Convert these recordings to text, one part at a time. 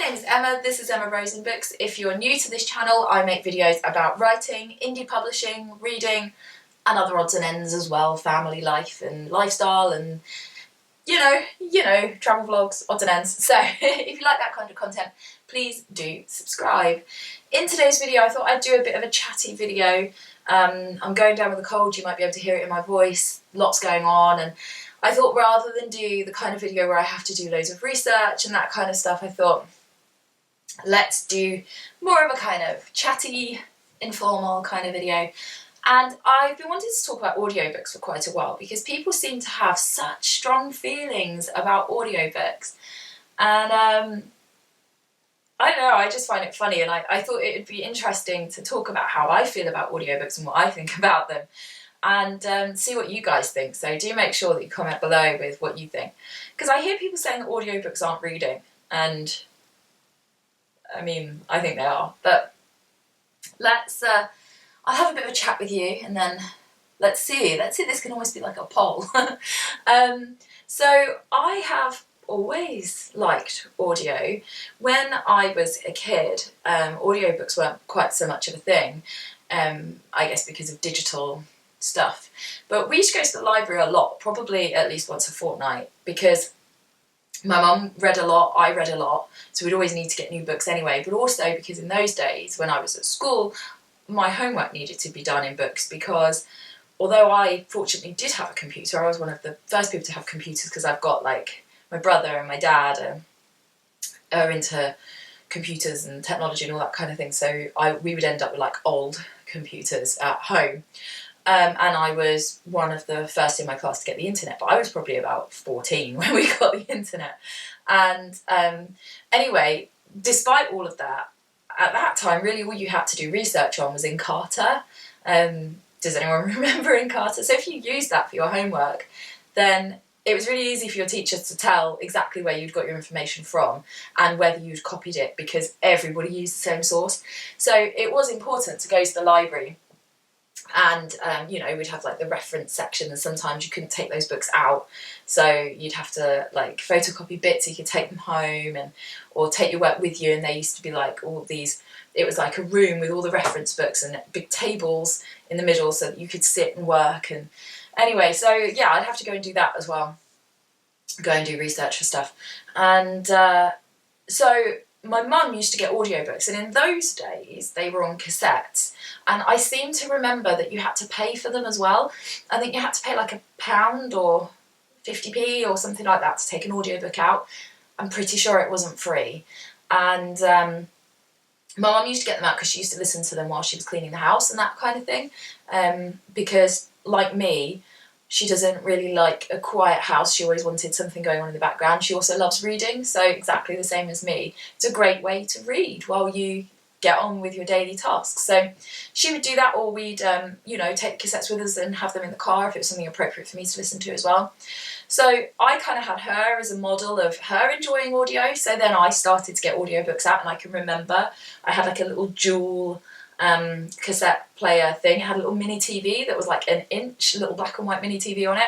name is Emma, this is Emma Rosenbooks. If you're new to this channel, I make videos about writing, indie publishing, reading, and other odds and ends as well, family life and lifestyle and, you know, travel vlogs, odds and ends. So if you like that kind of content, please do subscribe. In today's video, I thought I'd do a bit of a chatty video. I'm going down with a cold, you might be able to hear it in my voice, lots going on, and I thought rather than do the kind of video where I have to do loads of research and that kind of stuff, I thought let's do more of a kind of chatty, informal kind of video. And I've been wanting to talk about audiobooks for quite a while because people seem to have such strong feelings about audiobooks. And I don't know, I just find it funny, and I thought it would be interesting to talk about how I feel about audiobooks and what I think about them, and see what you guys think. So do make sure that you comment below with what you think, because I hear people saying that audiobooks aren't reading, and I mean, I think they are, but let's I'll have a bit of a chat with you, and then let's see, this can almost be like a poll. So I have always liked audio. When I was a kid, audiobooks weren't quite so much of a thing, I guess because of digital stuff. But we used to go to the library a lot, probably at least once a fortnight, because my mum read a lot, I read a lot, so we'd always need to get new books anyway, but also because in those days, when I was at school, my homework needed to be done in books, because although I fortunately did have a computer, I was one of the first people to have computers, because I've got like my brother and my dad are into computers and technology and all that kind of thing, so we would end up with like old computers at home. And I was one of the first in my class to get the internet, but I was probably about 14 when we got the internet. And anyway, despite all of that, at that time, really all you had to do research on was Encarta. Does anyone remember Encarta? So if you used that for your homework, then it was really easy for your teachers to tell exactly where you'd got your information from and whether you'd copied it, because everybody used the same source. So it was important to go to the library, and you know, we'd have like the reference section, and sometimes you couldn't take those books out, so you'd have to like photocopy bits so you could take them home, and or take your work with you. And there used to be like all these, it was like a room with all the reference books and big tables in the middle so that you could sit and work. And anyway, so yeah, I'd have to go and do that as well, go and do research for stuff. And so my mum used to get audiobooks, and in those days they were on cassettes, and I seem to remember that you had to pay for them as well. I think you had to pay like £1 or 50p or something like that to take an audiobook out. I'm pretty sure it wasn't free. And my mum used to get them out because she used to listen to them while she was cleaning the house and that kind of thing, because like me, she doesn't really like a quiet house. She always wanted something going on in the background. She also loves reading, so exactly the same as me. It's a great way to read while you get on with your daily tasks. So she would do that, or we'd, you know, take the cassettes with us and have them in the car if it was something appropriate for me to listen to as well. So I kind of had her as a model of her enjoying audio. So then I started to get audiobooks out, and I can remember I had like a little dual cassette player thing. It had a little mini TV that was like an inch, a little black and white mini TV on it,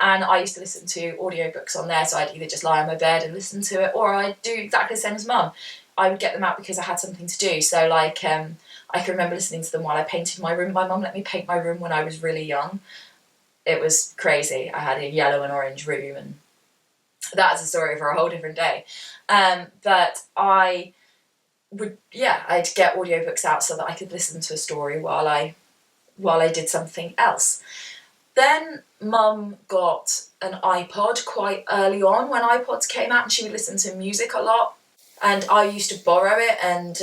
and I used to listen to audiobooks on there. So I'd either just lie on my bed and listen to it, or I'd do exactly the same as mum. I would get them out because I had something to do. So like I can remember listening to them while I painted my room. My mum let me paint my room when I was really young. It was crazy. I had a yellow and orange room, and that's a story for a whole different day. But I would, yeah, I'd get audiobooks out so that I could listen to a story while I did something else. Then mum got an iPod quite early on when iPods came out, and she would listen to music a lot, and I used to borrow it, and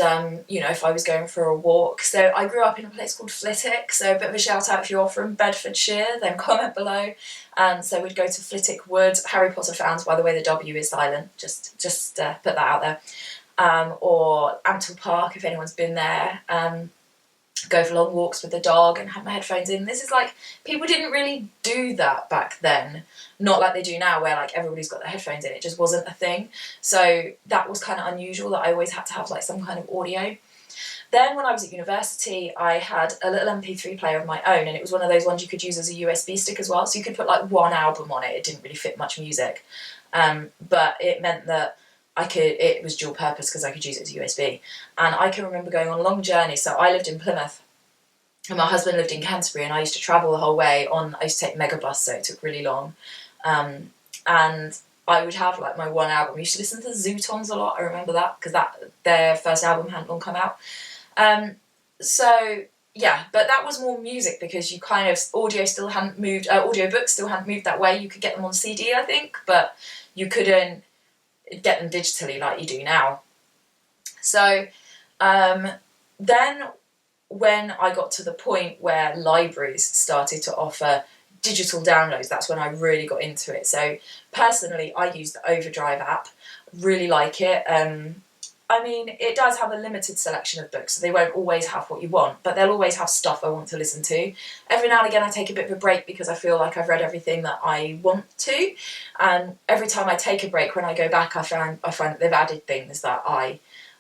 you know, if I was going for a walk. So I grew up in a place called Flitwick, so a bit of a shout out if you're from Bedfordshire, then comment below. And so we'd go to Flitwick Wood. Harry Potter fans, by the way, the W is silent, just put that out there. Or Ampthill Park, if anyone's been there, go for long walks with the dog and have my headphones in. This is like, people didn't really do that back then, not like they do now where like everybody's got their headphones in. It just wasn't a thing. So that was kind of unusual, that I always had to have like some kind of audio. Then when I was at university, I had a little MP3 player of my own, and it was one of those ones you could use as a USB stick as well, so you could put like one album on it. It didn't really fit much music, but it meant that it was dual purpose because I could use it as USB. And I can remember going on long journeys. So I lived in Plymouth and my husband lived in Canterbury, and I used to travel the whole way I used to take Megabus, so it took really long. And I would have like my one album. I used to listen to the Zootons a lot, I remember that, because their first album hadn't long come out. So yeah, but that was more music because you kind of, audiobooks still hadn't moved that way. You could get them on CD, I think, but you couldn't get them digitally like you do now. So then when I got to the point where libraries started to offer digital downloads, that's when I really got into it. So personally, I use the Overdrive app, really like it. I mean, it does have a limited selection of books, so they won't always have what you want, but they'll always have stuff I want to listen to. Every now and again I take a bit of a break because I feel like I've read everything that I want to, and every time I take a break, when I go back, I find that they've added things that I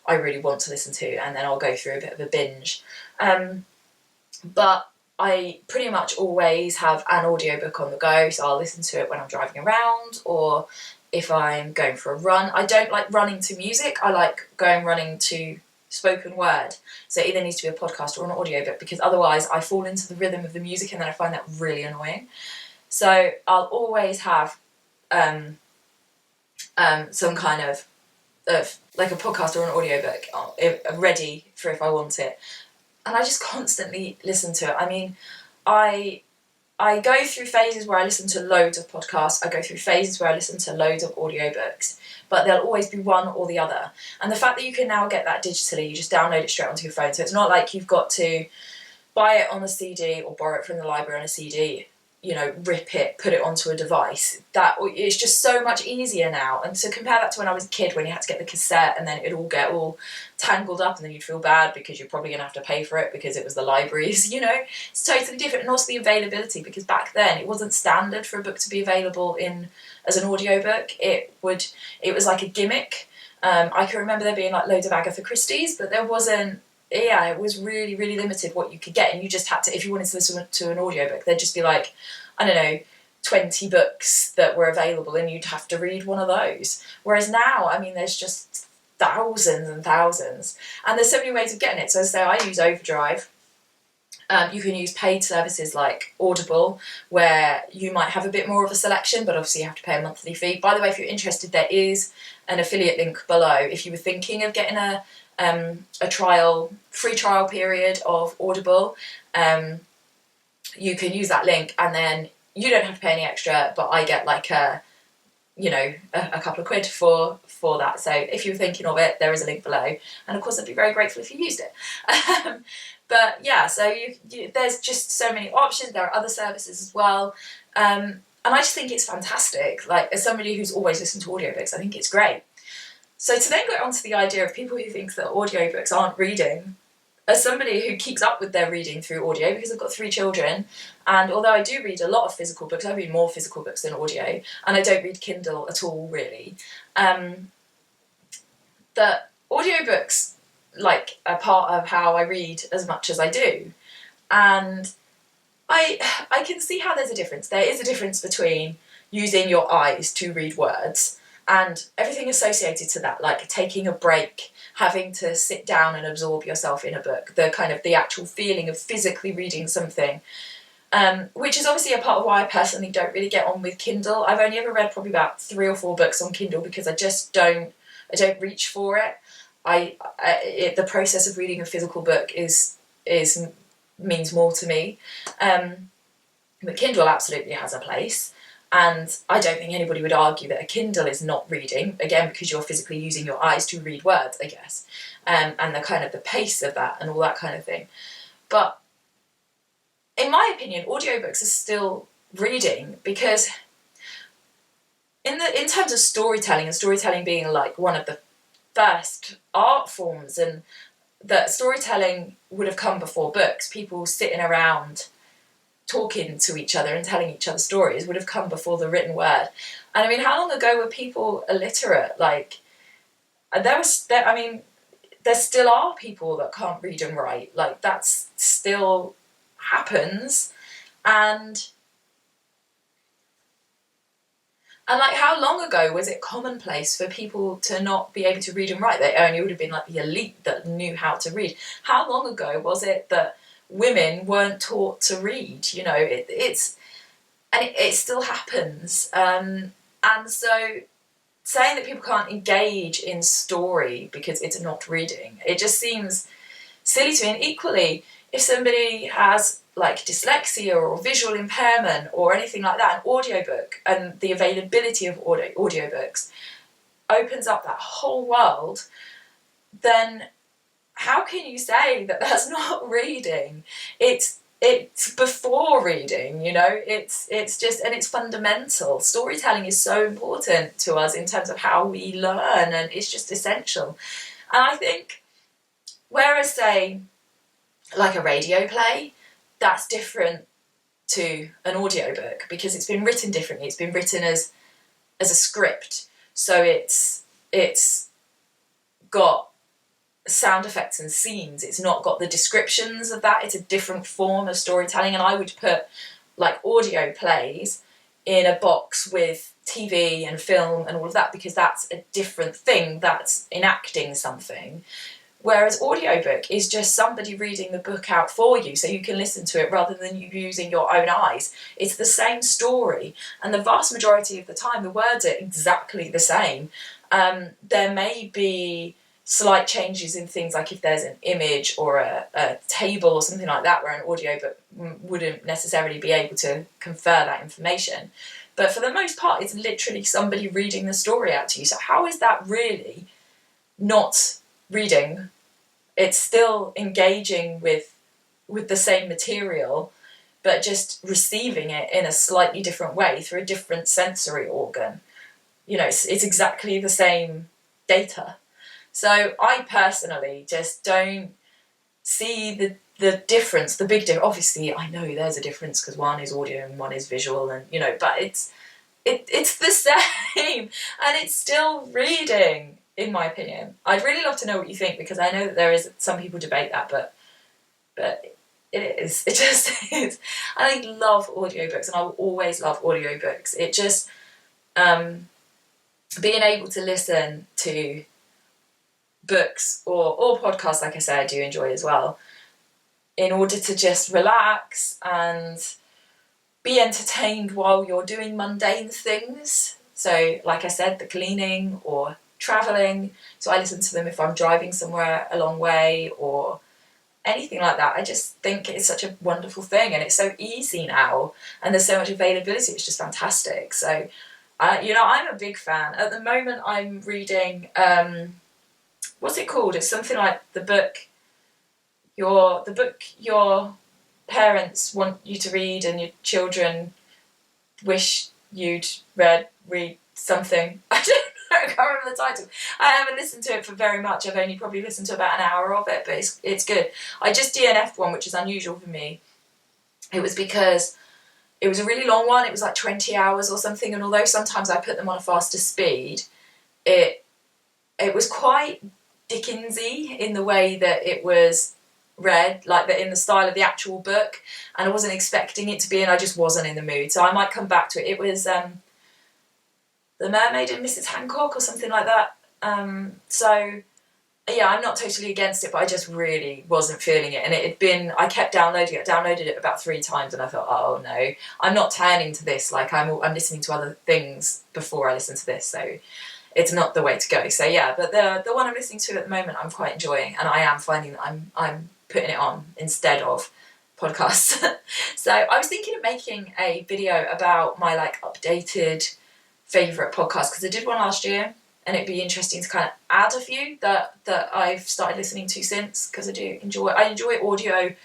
really want to listen to, and then I'll go through a bit of a binge. But I pretty much always have an audiobook on the go, so I'll listen to it when I'm driving around or if I'm going for a run. I don't like running to music, I like running to spoken word. So it either needs to be a podcast or an audiobook, because otherwise I fall into the rhythm of the music and then I find that really annoying. So I'll always have some kind of like a podcast or an audiobook ready for if I want it. And I just constantly listen to it. I mean, I go through phases where I listen to loads of podcasts, I go through phases where I listen to loads of audiobooks, but there'll always be one or the other. And the fact that you can now get that digitally, you just download it straight onto your phone, so it's not like you've got to buy it on a CD or borrow it from the library on a CD, you know, rip it, put it onto a device. That it's just so much easier now. And to compare that to when I was a kid, when you had to get the cassette and then it'd all get all tangled up and then you'd feel bad because you're probably going to have to pay for it because it was the libraries, you know. It's totally different. And also the availability, because back then it wasn't standard for a book to be available as an audiobook. It was like a gimmick. I can remember there being like loads of Agatha Christie's, but there wasn't. Yeah, it was really, really limited what you could get, and you just had to, if you wanted to listen to an audiobook, there'd just be like, I don't know, 20 books that were available and you'd have to read one of those. Whereas now, I mean, there's just thousands and thousands, and there's so many ways of getting it. So as I say, I use Overdrive. You can use paid services like Audible, where you might have a bit more of a selection, but obviously you have to pay a monthly fee. By the way, if you're interested, there is an affiliate link below. If you were thinking of getting a free trial period of Audible, you can use that link, and then you don't have to pay any extra, but I get like a couple of quid for that. So if you were thinking of it, there is a link below, and of course I'd be very grateful if you used it. But yeah, so there's just so many options. There are other services as well, and I just think it's fantastic. Like, as somebody who's always listened to audiobooks, I think it's great. So to then go on to the idea of people who think that audiobooks aren't reading, as somebody who keeps up with their reading through audio, because I've got 3 children, and although I do read a lot of physical books, I read more physical books than audio, and I don't read Kindle at all, really, that audiobooks, like, are part of how I read as much as I do. And I can see how there's a difference. There is a difference between using your eyes to read words and everything associated to that, like taking a break, having to sit down and absorb yourself in a book, the actual feeling of physically reading something, which is obviously a part of why I personally don't really get on with Kindle. I've only ever read probably about 3 or 4 books on Kindle because I just don't reach for it. The process of reading a physical book means more to me. But Kindle absolutely has a place. And I don't think anybody would argue that a Kindle is not reading, again, because you're physically using your eyes to read words, I guess, and the pace of that and all that kind of thing. But in my opinion, audiobooks are still reading, because in terms of storytelling, and storytelling being like one of the first art forms, and that storytelling would have come before books, people sitting around talking to each other and telling each other stories would have come before the written word. And I mean, how long ago were people illiterate? Like, there still are people that can't read and write. Like, that's still happens. And And like, how long ago was it commonplace for people to not be able to read and write? They only would have been like the elite that knew how to read. How long ago was it that women weren't taught to read? You know, it still happens. And so saying that people can't engage in story because it's not reading, it just seems silly to me. And equally, if somebody has like dyslexia or visual impairment or anything like that, an audiobook and the availability of audiobooks opens up that whole world, then how can you say that that's not reading? It's before reading, you know. It's just, and it's fundamental. Storytelling is so important to us in terms of how we learn, and it's just essential. And I think, whereas say like a radio play, that's different to an audiobook because it's been written differently. It's been written as a script, so it's got sound effects and scenes. It's not got the descriptions of that. It's a different form of storytelling. And I would put like audio plays in a box with TV and film and all of that, because that's a different thing. That's enacting something. Whereas audiobook is just somebody reading the book out for you so you can listen to it rather than you using your own eyes. It's the same story, and the vast majority of the time the words are exactly the same. There may be slight changes in things, like if there's an image or a table or something like that, where an audiobook wouldn't necessarily be able to confer that information. But for the most part, it's literally somebody reading the story out to you. So how is that really not reading? It's still engaging with the same material, but just receiving it in a slightly different way through a different sensory organ. You know, it's exactly the same data. So I personally just don't see the difference, the big difference. Obviously, I know there's a difference because one is audio and one is visual, and you know, but it's the same, and it's still reading, in my opinion. I'd really love to know what you think, because I know that there is some people debate that, but it just is. And I love audiobooks, and I will always love audiobooks. It just being able to listen to books or podcasts, like I say, I do enjoy as well, in order to just relax and be entertained while you're doing mundane things. So like I said, the cleaning or travelling, so I listen to them if I'm driving somewhere a long way or anything like that. I just think it's such a wonderful thing, and it's so easy now, and there's so much availability. It's just fantastic. So I'm a big fan. At the moment I'm reading what's it called? It's something like the book your parents want you to read and your children wish you'd read something. I don't know, I can't remember the title. I haven't listened to it for very much. I've only probably listened to about an hour of it, but it's good. I just DNF'd one, which is unusual for me. It was because it was a really long one. It was like 20 hours or something, and although sometimes I put them on a faster speed, it was quite Dickensy in the way that it was read, like in the style of the actual book, and I wasn't expecting it to be, and I just wasn't in the mood. So I might come back to it. It was The Mermaid and Mrs. Hancock or something like that. So yeah, I'm not totally against it, but I just really wasn't feeling it. And I kept downloading it. I downloaded it about 3 times, and I thought, oh no, I'm not turning to this. Like I'm listening to other things before I listen to this. So it's not the way to go. So yeah, but the one I'm listening to at the moment, I'm quite enjoying, and I am finding that I'm putting it on instead of podcasts. So I was thinking of making a video about my like updated favourite podcasts, because I did one last year, and it'd be interesting to kind of add a few that I've started listening to since, because I enjoy audio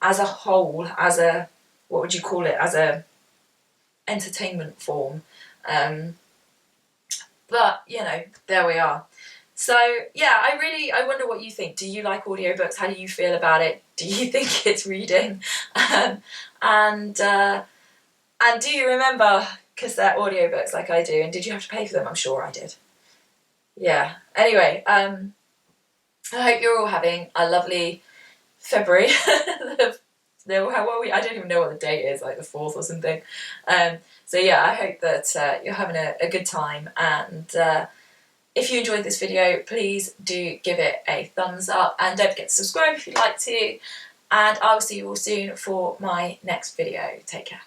as a whole, as a, what would you call it, as a entertainment form. But, you know, there we are. So, yeah, I wonder what you think. Do you like audiobooks? How do you feel about it? Do you think it's reading? And do you remember cassette audiobooks like I do? And did you have to pay for them? I'm sure I did. Yeah. Anyway, I hope you're all having a lovely February, the I don't even know what the date is, like the 4th or something. So yeah, I hope that you're having a good time, and if you enjoyed this video, please do give it a thumbs up, and don't forget to subscribe if you'd like to, and I will see you all soon for my next video. Take care.